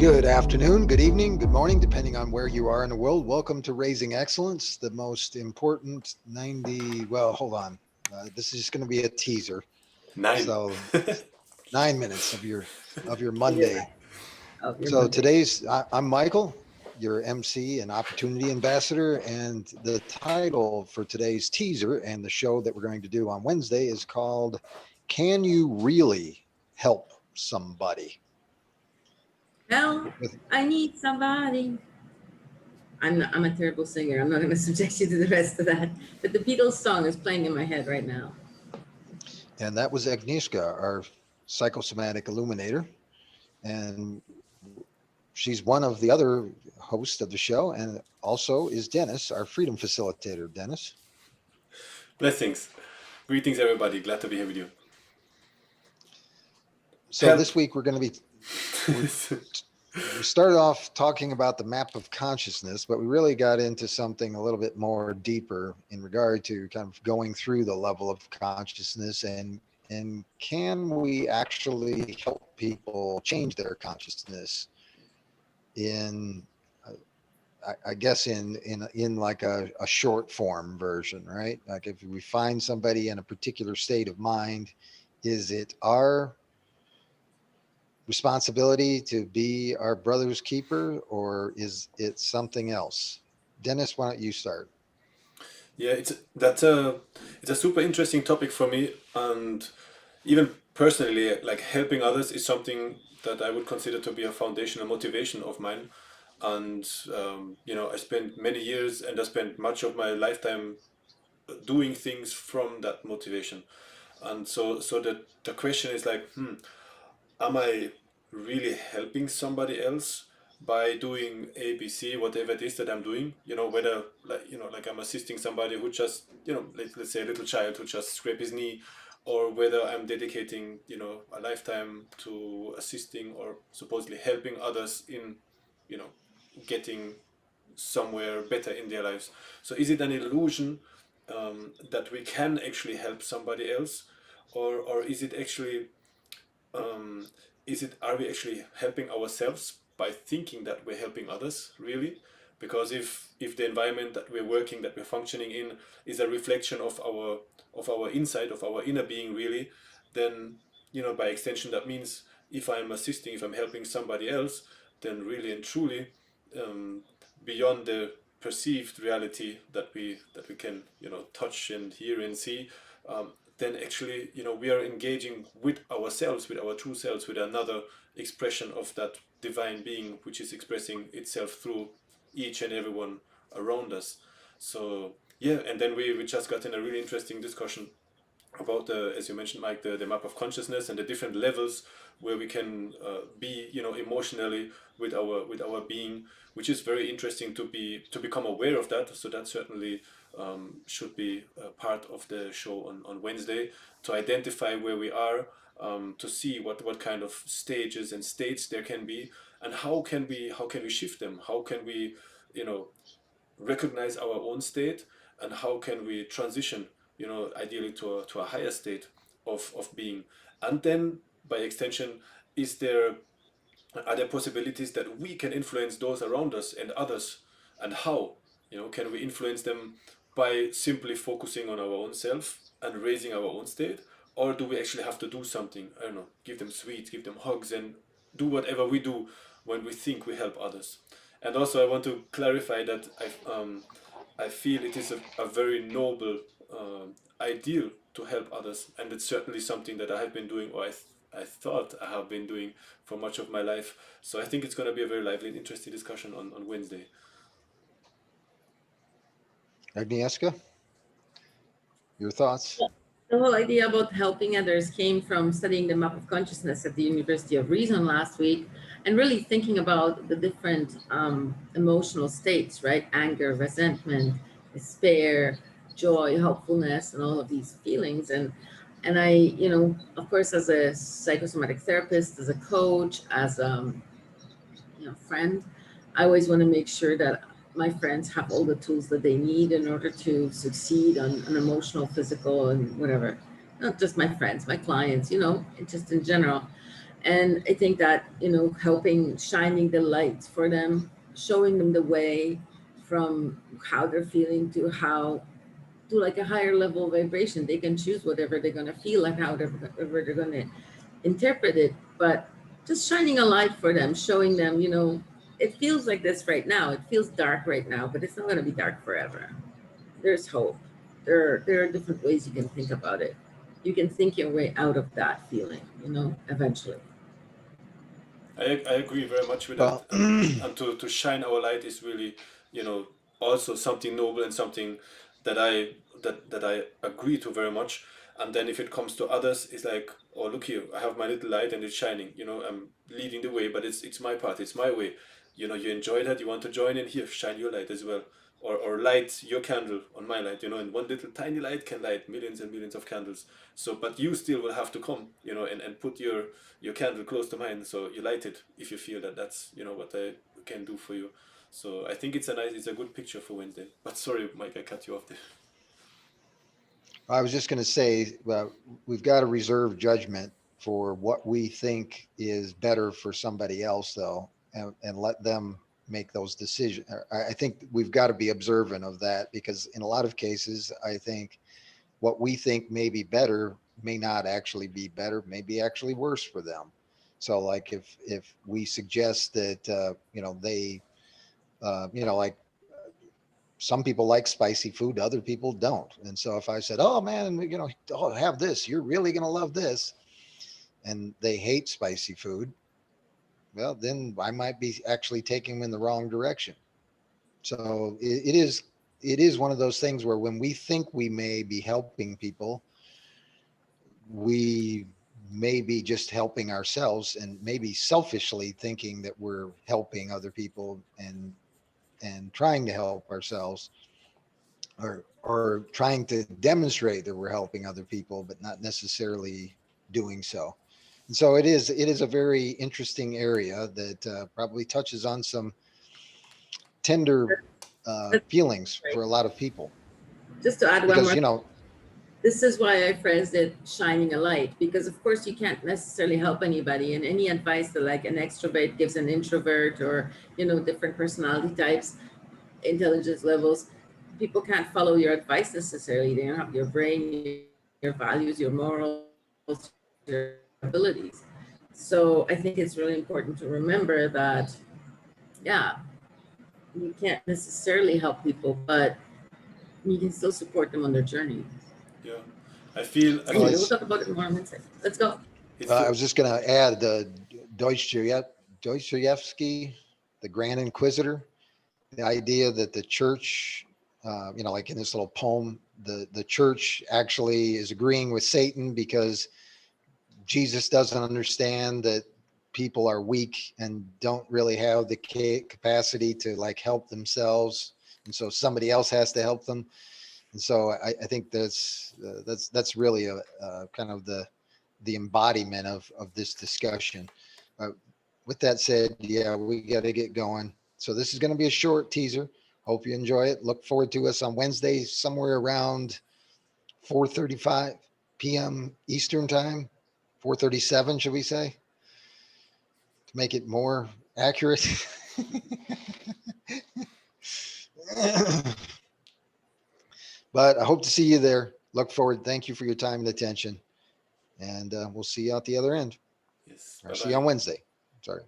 Good afternoon, good evening, good morning, depending on where you are in the world. Welcome to Raising Excellence, the most important 90, well, hold on. This is just going to be a teaser. Nine. So 9 minutes of your of your Monday. life, of your So Monday. I'm Michael, your MC and Opportunity Ambassador, and the title for today's teaser and the show that we're going to do on Wednesday is called Can You Really Help Somebody? Help! I need somebody. I'm a terrible singer. I'm not going to subject you to the rest of that. But the Beatles song is playing in my head right now. And that was Agnieszka, our psychosomatic illuminator. And she's one of the other hosts of the show. And also is Dennis, our freedom facilitator. Dennis. Blessings. Greetings, everybody. Glad to be here with you. So Help. this week we're going to be, we started off talking about the map of consciousness, but we really got into something a little bit more deeper in regard to kind of going through the level of consciousness and can we actually help people change their consciousness in I guess in like a short form version, right? Like if we find somebody in a particular state of mind, is it our responsibility to be our brother's keeper, or is it something else? Dennis, why don't you start? Yeah, it's a super interesting topic for me, and even personally, like helping others is something that I would consider to be a foundational motivation of mine. And I spent many years and I spent much of my lifetime doing things from that motivation. And so the question is like, am I really helping somebody else by doing A, B, C, whatever it is that I'm doing? Whether like I'm assisting somebody who just, let's say a little child who just scraped his knee, or whether I'm dedicating, a lifetime to assisting or supposedly helping others in, you know, getting somewhere better in their lives. So is it an illusion that we can actually help somebody else, or is it actually um, are we actually helping ourselves by thinking that we're helping others really? Because if the environment that we're working, that we're functioning in, is a reflection of our inside, of our inner being really, then by extension that means if I'm assisting, if I'm helping somebody else, then really and truly, um, beyond the perceived reality that we can touch and hear and see, then actually we are engaging with ourselves, with our true selves, with another expression of that divine being which is expressing itself through each and everyone around us. So yeah, and then we just got in a really interesting discussion about the, as you mentioned, Mike, the map of consciousness and the different levels where we can be, emotionally with our being, which is very interesting to become aware of that. So that certainly should be a part of the show on Wednesday, to identify where we are, to see what kind of stages and states there can be, and how can we shift them? How can we, you know, recognize our own state, and how can we transition, ideally to a higher state of being? And then by extension, is there are there possibilities that we can influence those around us and others, and how? Can we influence them by simply focusing on our own self and raising our own state, or do we actually have to do something? I don't know, give them sweets, give them hugs, and do whatever we do when we think we help others. And also, I want to clarify that I feel it is a very noble ideal to help others, and it's certainly something that I have been doing, or I thought I have been doing for much of my life. So I think it's going to be a very lively and interesting discussion on Wednesday. Agnieszka, your thoughts? The whole idea about helping others came from studying the map of consciousness at the University of Reason last week, and really thinking about the different emotional states, right? Anger, resentment, despair, joy, hopefulness, and all of these feelings. And I, of course, as a psychosomatic therapist, as a coach, as friend, I always want to make sure that my friends have all the tools that they need in order to succeed on an emotional, physical, and whatever. Not just my friends, my clients, just in general. And I think that, helping, shining the light for them, showing them the way from how they're feeling to like a higher level vibration. They can choose whatever they're going to feel like, however they're going to interpret it. But just shining a light for them, showing them, it feels like this right now. It feels dark right now, but it's not going to be dark forever. There's hope. There are different ways you can think about it. You can think your way out of that feeling, eventually. I agree very much with that. Well, And to shine our light is really, also something noble and something that I agree to very much. And then if it comes to others, it's like, oh, look here, I have my little light and it's shining. I'm leading the way, but it's my path, it's my way. You enjoy that, you want to join in here, shine your light as well. Or light your candle on my light, and one little tiny light can light millions and millions of candles. So, but you still will have to come, and put your candle close to mine, so you light it if you feel that that's what I can do for you. So I think it's a good picture for Wednesday. But sorry, Mike, I cut you off there. I was just going to say, we've got to reserve judgment for what we think is better for somebody else, though, and let them make those decisions. I think we've got to be observant of that, because in a lot of cases, I think what we think may be better may not actually be better, may be actually worse for them. So, like if we suggest that like some people like spicy food, other people don't. And so if I said, "Oh man, have this, you're really going to love this," and they hate spicy food, well, then I might be actually taking them in the wrong direction. So it is one of those things where when we think we may be helping people, we may be just helping ourselves, and maybe selfishly thinking that we're helping other people and trying to help ourselves, or trying to demonstrate that we're helping other people, but not necessarily doing so. And so it is a very interesting area that probably touches on some tender That's feelings right. for a lot of people, Just to add one because more, this is why I phrased it shining a light, because of course you can't necessarily help anybody, and any advice that like an extrovert gives an introvert, or different personality types, intelligence levels, people can't follow your advice necessarily. They don't have your brain, your values, your morals, your abilities. So I think it's really important to remember that, yeah, you can't necessarily help people, but you can still support them on their journey. Yeah, I feel well, Anyway, we'll talk about it more on Wednesday. Let's go. it's I the was just going to add Dostoevsky, the Grand Inquisitor, the idea that the church, like in this little poem, the church actually is agreeing with Satan because Jesus doesn't understand that people are weak and don't really have the capacity to like help themselves, and so somebody else has to help them. And so I think that's really a kind of the embodiment of this discussion. Uh, with that said, yeah, we got to get going. So this is going to be a short teaser. Hope you enjoy it. Look forward to us on Wednesday, somewhere around 4:35 p.m. Eastern time, 4:37, should we say, to make it more accurate. But I hope to see you there. Look forward. Thank you for your time and attention. And we'll see you out the other end. yes. Or Bye see you on bye. Wednesday. Sorry.